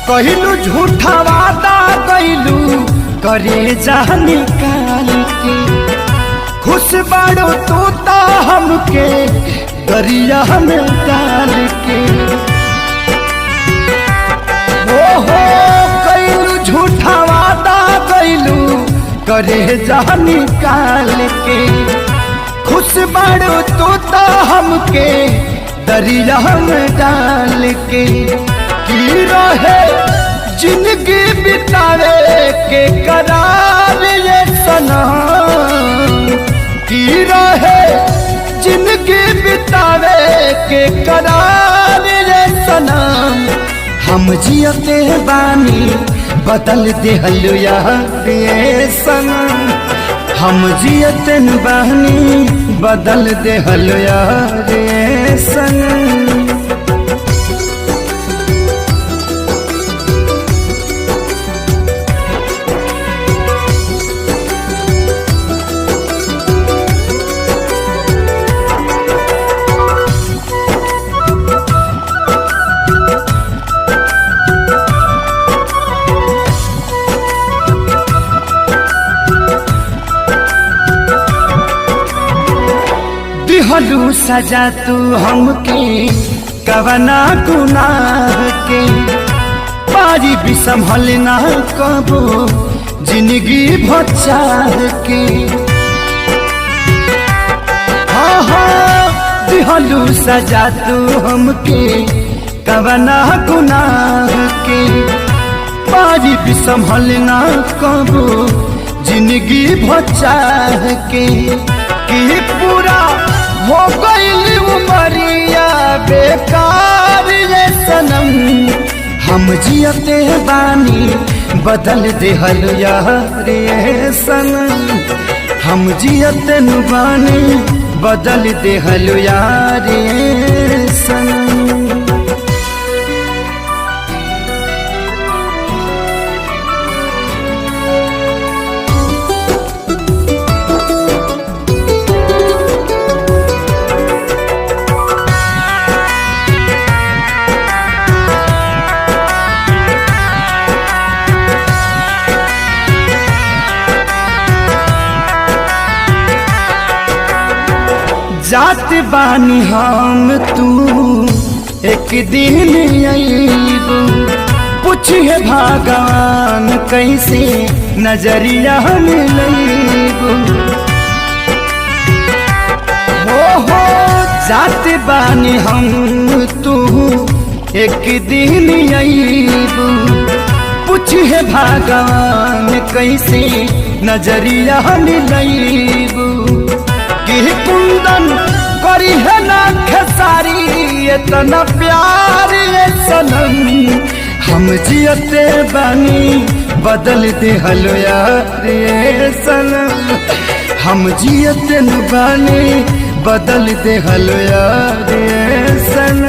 कहलू झूठा वादा कैलू करे जा निकाल के, खुश बाड़ो तू तो हमके दरिया में डाल के। ओहो कैलू झूठा वादा कैलू करे जा निकाल के, खुश बाड़ो तू तो हमके दरिया में डाल के। की रहे जिंदगी बितावे के करार ये सनम, की रहे जिंदगी बितावे के करार ये सनम। हम जियते बानी बदल देहलु यार ये सनम, हम जियते बानी बदल देहलु यार ये सनम। दिहलू सजा तू हमके कवना गुनाह के, पारी भी संभल ना कबो जिंदगी भचाह के। हाँ हाँ दिहलू सजा तू हमके कवना गुनाह के, पारी भी संभल ना कबो जिंदगी भचाह के। कि पूरा हो गई उमरिया बेकार ये सनम, हम जियते बानी बदल देहल यार ये सनम, हम जियते बानी बदल देहल यार ये सनम। जात बानी हम तू एक दिन अइबू, पूछिए भगवान कैसे नजरिया मिलैबू। हो जात बानी हम तू एक दिन अइबू, पूछिए भगवान कैसे नजरिया मिलैबू। कि कुंदन करी है ना खेसारी इतना प्यार ये सनम, हम जियते बानी बदल देहलो यार ये सनम, हम जियते बानी बदल देहलो यार ये सनम।